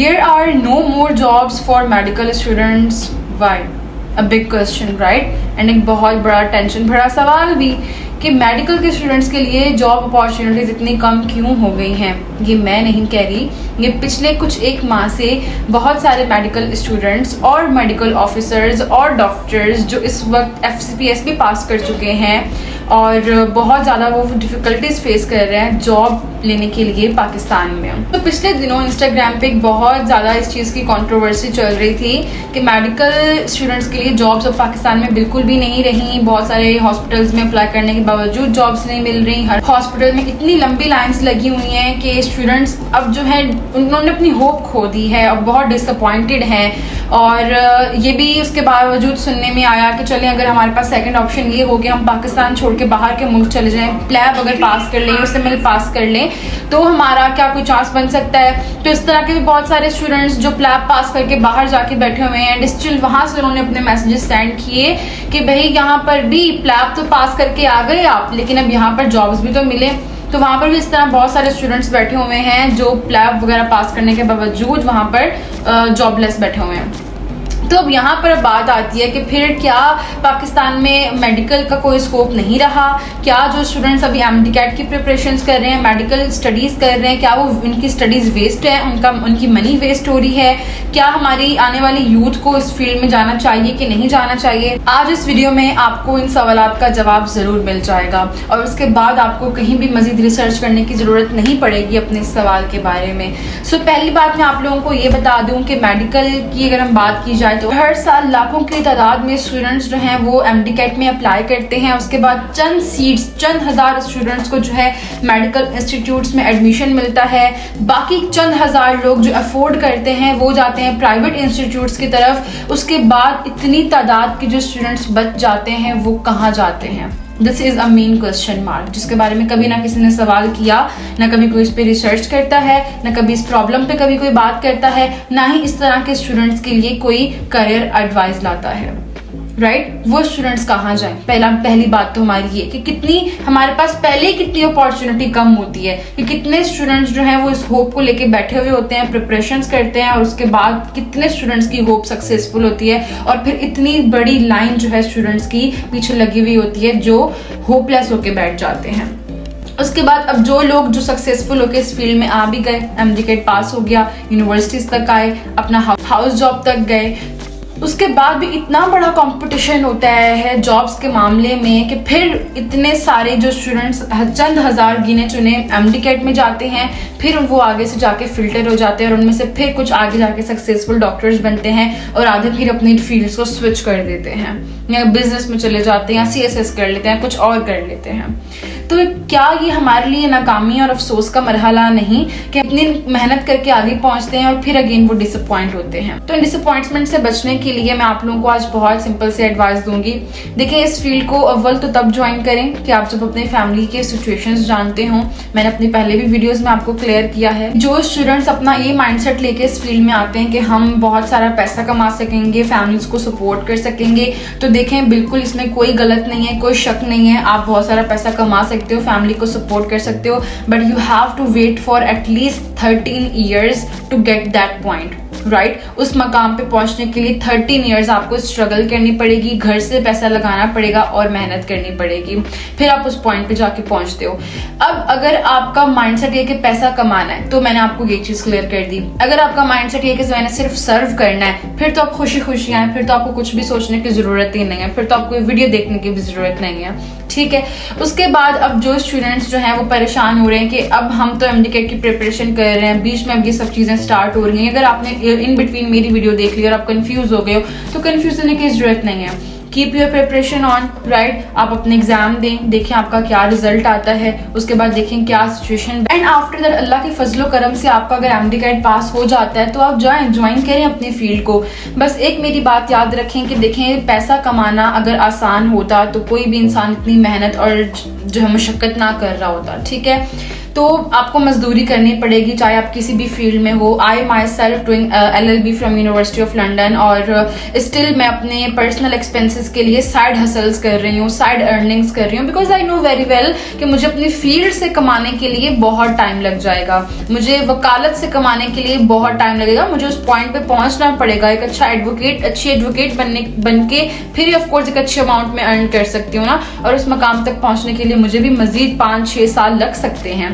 There are no more jobs for medical students. Why? A big question, right? And एक बहुत बड़ा tension भरा सवाल भी कि मेडिकल के स्टूडेंट्स के लिए जॉब अपॉर्चुनिटीज इतनी कम क्यों हो गई हैं। ये मैं नहीं कह रही, ये पिछले कुछ एक माह से बहुत सारे मेडिकल स्टूडेंट्स और मेडिकल ऑफिसर्स और डॉक्टर्स जो इस वक्त FCPS भी पास कर चुके हैं और बहुत ज़्यादा वो डिफ़िकल्टीज फेस कर रहे हैं जॉब लेने के लिए पाकिस्तान में। तो पिछले दिनों इंस्टाग्राम पे बहुत ज़्यादा इस चीज़ की कंट्रोवर्सी चल रही थी कि मेडिकल स्टूडेंट्स के लिए जॉब्स अब पाकिस्तान में बिल्कुल भी नहीं रही। बहुत सारे हॉस्पिटल्स में अप्लाई करने के बावजूद जॉब्स नहीं मिल रही। हर हॉस्पिटल में इतनी लंबी लाइंस लगी हुई हैं कि स्टूडेंट्स अब जो है उन्होंने अपनी होप खो दी है, अब बहुत डिसअपॉइंटेड हैं। और ये भी उसके बावजूद सुनने में आया कि चलें अगर हमारे पास सेकंड ऑप्शन ये हो कि हम पाकिस्तान छोड़ के बाहर के मुल्क चले जाएं, प्लैब अगर पास कर लें, USML पास कर लें तो हमारा क्या कोई चांस बन सकता है। तो इस तरह के भी बहुत सारे स्टूडेंट्स जो प्लैब पास करके बाहर जाके बैठे हुए हैं एंड स्टिल वहाँ से उन्होंने अपने मैसेजेस सेंड किए कि भाई यहाँ पर भी प्लैब तो पास करके आ गए आप, लेकिन अब यहाँ पर जॉब्स भी तो मिले। तो वहाँ पर भी इस तरह बहुत सारे स्टूडेंट्स बैठे हुए हैं जो प्लैब वगैरह पास करने के बावजूद वहाँ पर जॉबलेस बैठे हुए हैं। तो अब यहाँ पर बात आती है कि फिर क्या पाकिस्तान में मेडिकल का कोई स्कोप नहीं रहा? क्या जो स्टूडेंट्स अभी MD-CAT की प्रिपरेशंस कर रहे हैं, मेडिकल स्टडीज़ कर रहे हैं, क्या वो उनकी स्टडीज़ वेस्ट है, उनकी मनी वेस्ट हो रही है? क्या हमारी आने वाली यूथ को इस फील्ड में जाना चाहिए कि नहीं जाना चाहिए? आज इस वीडियो में आपको इन सवालात का जवाब ज़रूर मिल जाएगा और उसके बाद आपको कहीं भी मज़ीद रिसर्च करने की ज़रूरत नहीं पड़ेगी अपने इस सवाल के बारे में। सो पहली बात मैं आप लोगों को ये बता दूँ कि मेडिकल की अगर हम बात की जाए तो हर साल लाखों की तादाद में स्टूडेंट्स जो हैं वो MD-CAT में अप्लाई करते हैं। उसके बाद चंद सीट्स, चंद हज़ार स्टूडेंट्स को जो है मेडिकल इंस्टीट्यूट्स में एडमिशन मिलता है। बाकी चंद हज़ार लोग जो अफोर्ड करते हैं वो जाते हैं प्राइवेट इंस्टीट्यूट्स की तरफ। उसके बाद इतनी तादाद के जो स्टूडेंट्स बच जाते हैं वो कहाँ जाते हैं? This is a main question mark जिसके बारे में कभी ना किसी ने सवाल किया, ना कभी कोई इस पर रिसर्च करता है, ना कभी इस प्रॉब्लम पे कभी कोई बात करता है, ना ही इस तरह के स्टूडेंट्स के लिए कोई करियर एडवाइस लाता है। राइट वो स्टूडेंट्स कहाँ जाएं? पहली बात तो हमारी ये कि कितनी हमारे पास पहले ही कितनी अपॉर्चुनिटी कम होती है कि कितने स्टूडेंट्स जो हैं वो इस होप को लेके बैठे हुए होते हैं, प्रिपरेशंस करते हैं और उसके बाद कितने स्टूडेंट्स की होप सक्सेसफुल होती है और फिर इतनी बड़ी लाइन जो है स्टूडेंट्स की पीछे लगी हुई होती है जो होपलेस होके बैठ जाते हैं। उसके बाद अब जो लोग जो सक्सेसफुल होके इस फील्ड में आ भी गए, MD-CAT पास हो गया, यूनिवर्सिटीज तक आए, अपना हाउस जॉब तक गए, उसके बाद भी इतना बड़ा कंपटीशन होता है जॉब्स के मामले में कि फिर इतने सारे जो स्टूडेंट्स चंद हज़ार गिने चुने MD-CAT में जाते हैं, फिर वो आगे से जाके फिल्टर हो जाते हैं और उनमें से फिर कुछ आगे जाके सक्सेसफुल डॉक्टर्स बनते हैं और आधे फिर अपनी फील्ड्स को स्विच कर देते हैं या बिजनेस में चले जाते हैं या CSS कर लेते हैं, कुछ और कर लेते हैं। तो क्या ये हमारे लिए नाकामी और अफसोस का मरहला नहीं कि इतनी मेहनत करके आगे पहुंचते हैं और फिर अगेन वो डिसअपॉइंट होते हैं? तो इन डिसअपॉइंटमेंट से बचने के लिए मैं आप लोगों को आज बहुत सिंपल से एडवाइस दूंगी। देखिए इस फील्ड को अव्वल तो तब ज्वाइन करें कि आप जब अपने फैमिली के सिचुएशंस जानते हो। मैंने अपनी पहले भी वीडियोस में आपको क्लियर किया है। जो स्टूडेंट्स अपना ये माइंडसेट लेके इस फील्ड में आते हैं कि हम बहुत सारा पैसा कमा सकेंगे, फैमिलीज को सपोर्ट कर सकेंगे, तो देखें बिल्कुल इसमें कोई गलत नहीं है, कोई शक नहीं है। आप बहुत सारा पैसा कमा सकते हो, फैमिली को सपोर्ट कर सकते हो, but you have to wait for at least 13 years to get that point. Right उस मकाम पे पहुंचने के लिए 13 years आपको स्ट्रगल करनी पड़ेगी, घर से पैसा लगाना पड़ेगा और मेहनत करनी पड़ेगी, फिर आप उस पॉइंट पे जाके पहुंचते हो। अब अगर आपका माइंडसेट ये कि पैसा कमाना है तो मैंने आपको ये चीज क्लियर कर दी। अगर आपका माइंडसेट ये कि मैंने सिर्फ सर्व करना है, फिर तो आप खुशी खुशी आए, फिर तो आपको कुछ भी सोचने की जरूरत ही नहीं है, फिर तो आपको वीडियो देखने की भी जरूरत नहीं है। ठीक है, उसके बाद अब जो स्टूडेंट्स जो हैं वो परेशान हो रहे हैं कि अब हम तो MD-CAT की प्रिपरेशन कर रहे हैं, बीच में अब ये सब चीजें स्टार्ट हो रही हैं। अगर आपने इन बिटवीन मेरी वीडियो देख ली और आप कंफ्यूज हो गए हो तो कंफ्यूज होने की जरूरत नहीं है। Keep your preparation on. Right आप अपने एग्जाम दें, देखें आपका क्या रिजल्ट आता है, उसके बाद देखें क्या सिचुएशन, एंड आफ्टर दैट अल्लाह के फजलो करम से आपका अगर MD-CAT पास हो जाता है तो आप जाएं, ज्वाइन करें अपनी फील्ड को। बस एक मेरी बात याद रखें कि देखें पैसा कमाना अगर आसान होता तो कोई भी इंसान इतनी मेहनत और जो है मशक्कत ना कर रहा होता। ठीक है, तो आपको मजदूरी करनी पड़ेगी, चाहे आप किसी भी फील्ड में हो। I myself doing LLB from university of London, और स्टिल मैं अपने पर्सनल एक्सपेंसेस के लिए साइड हसल्स कर रही हूँ, साइड अर्निंग्स कर रही हूँ, because I know very well कि मुझे अपनी फील्ड से कमाने के लिए बहुत टाइम लग जाएगा, मुझे वकालत से कमाने के लिए बहुत टाइम लगेगा, मुझे उस पॉइंट पे पहुंचना पड़ेगा, एक अच्छी एडवोकेट बन के फिर ऑफ कोर्स एक अच्छे अमाउंट में अर्न कर सकती हूँ ना, और उस मकाम तक पहुंचने के लिए मुझे भी मजीद 5-6 साल लग सकते हैं।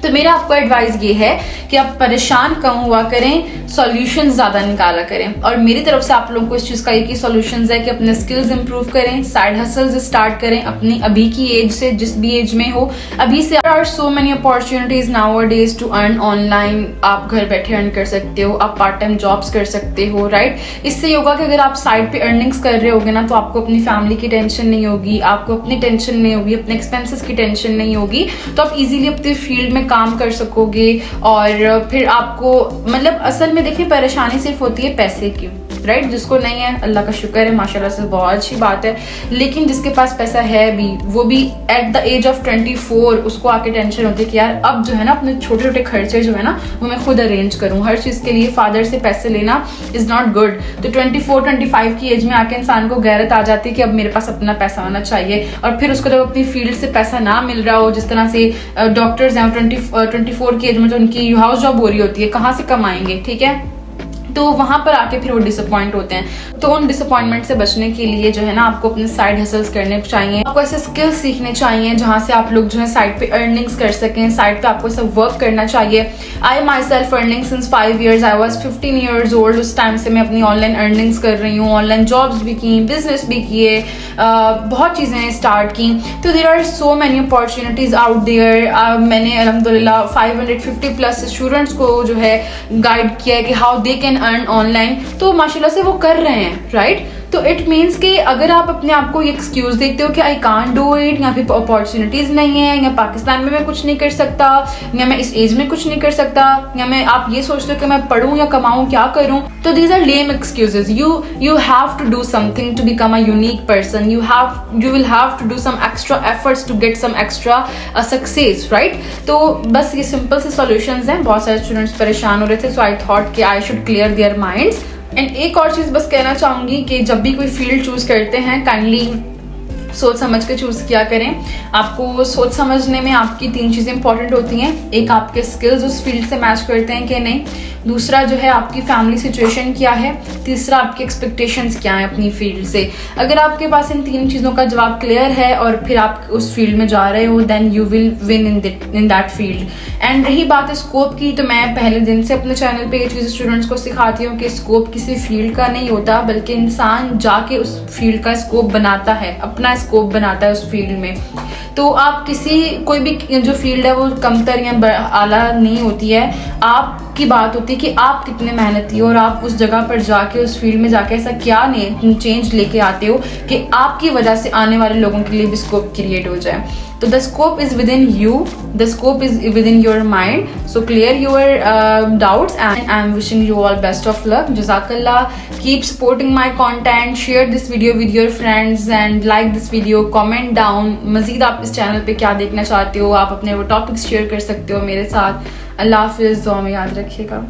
तो मेरा आपको एडवाइस ये है कि आप परेशान कम हुआ करें, सॉल्यूशंस ज्यादा निकाला करें, और मेरी तरफ से आप लोगों को इस चीज का एक ही सॉल्यूशंस है कि अपने स्किल्स इंप्रूव करें, साइड हसल्स स्टार्ट करें अपनी अभी की एज से, जिस भी एज में हो अभी से। There are so many opportunities nowadays to earn online. आप घर बैठे अर्न कर सकते हो, आप पार्ट टाइम जॉब्स कर सकते हो, राइट। इससे ये होगा कि अगर आप साइड पे अर्निंग्स कर रहे होगे ना, तो आपको अपनी फैमिली की टेंशन नहीं होगी, आपको अपनी टेंशन नहीं होगी, अपने एक्सपेंसेस की टेंशन नहीं होगी, तो आप इजीली अपनी फील्ड में काम कर सकोगे। और फिर आपको मतलब असल में देखिए, परेशानी सिर्फ होती है पैसे की, राइट। जिसको नहीं है अल्लाह का शुक्र है, माशाल्लाह से बहुत अच्छी बात है, लेकिन जिसके पास पैसा है भी, वो भी एट द एज ऑफ 24 उसको आके टेंशन होती है कि यार अब जो है ना अपने छोटे छोटे खर्चे जो है ना वो मैं खुद अरेंज करूँ। हर चीज के लिए फादर से पैसे लेना इज नॉट गुड। तो 24-25 की एज में आके इंसान को गैरत आ जाती है कि अब मेरे पास अपना पैसा होना चाहिए, और फिर उसको जब अपनी फील्ड से पैसा ना मिल रहा हो, जिस तरह से डॉक्टर्स हैं 24 की एज में जो उनकी हाउस जॉब हो रही होती है, कहाँ से कमाएंगे, ठीक है। तो वहां पर आके फिर वो डिसअपॉइंट होते हैं। तो उन डिसअपॉइंटमेंट से बचने के लिए जो है ना आपको अपने साइड हसल्स करने चाहिए, आपको ऐसे स्किल्स सीखने चाहिए जहां से आप लोग जो है साइड पे अर्निंग्स कर सकें, साइड पे आपको सब वर्क करना चाहिए। I myself earning since 5 years, I was 15 years old। उस टाइम से मैं अपनी ऑनलाइन अर्निंग्स कर रही हूँ, ऑनलाइन जॉब्स भी की, बिजनेस भी किए, बहुत चीजें स्टार्ट की। तो there are so many opportunities out there. मैंने अल्हम्दुलिल्लाह 550+ स्टूडेंट्स को जो है गाइड किया है कि how they can earn online, तो माशाल्लाह से वो कर रहे हैं, राइट। तो इट मीन्स कि अगर आप अपने आप को एक्सक्यूज देखते हो कि आई कांट डू इट, या फिर अपॉर्चुनिटीज नहीं है, या पाकिस्तान में मैं कुछ नहीं कर सकता, या मैं इस एज में कुछ नहीं कर सकता, या मैं आप ये सोचते हो कि मैं पढ़ूं या कमाऊं, क्या करूं, तो these are lame excuses. You have to do something to become a unique person. You will have to do some extra efforts to get some extra success, right. तो बस ये सिंपल से सॉल्यूशंस हैं। बहुत सारे स्टूडेंट्स परेशान हो रहे थे, सो आई थॉट कि I should clear their minds. And एक और चीज बस कहना चाहूंगी कि जब भी कोई फील्ड चूज करते हैं, काइंडली सोच समझ के चूज किया करें। आपको सोच समझने में आपकी 3 चीजें इंपॉर्टेंट होती हैं। एक, आपके स्किल्स उस फील्ड से मैच करते हैं कि नहीं। दूसरा जो है, आपकी फैमिली सिचुएशन क्या है। तीसरा, आपकी एक्सपेक्टेशंस क्या है अपनी फील्ड से। अगर आपके पास इन 3 चीजों का जवाब क्लियर है और फिर आप उस फील्ड में जा रहे हो, then you will win in that field. And रही बात स्कोप की, तो मैं पहले दिन से अपने चैनल पे ये चीज स्टूडेंट्स को सिखाती हूँ कि स्कोप किसी फील्ड का नहीं होता, बल्कि इंसान जाके उस फील्ड का स्कोप बनाता है, अपना स्कोप बनाता है उस फील्ड में। तो आप कोई भी जो फील्ड है वो कमतर या आला नहीं होती है, आपकी बात होती है कि आप कितने मेहनती हो और आप उस जगह पर जाके उस फील्ड में जाके ऐसा क्या चेंज लेके आते हो कि आपकी वजह से आने वाले लोगों के लिए भी स्कोप क्रिएट हो जाए। तो the scope is within you, the scope is within your mind. So clear your doubts and I am wishing you all best of luck. जज़ाकल्लाह। Keep supporting my content, share this video with your friends and like this video, comment down. मजीद आप इस channel पे क्या देखना चाहते हो, आप अपने वो टॉपिक्स शेयर कर सकते हो मेरे साथ। अल्लाह हाफिज़, दुआ में याद रखिएगा।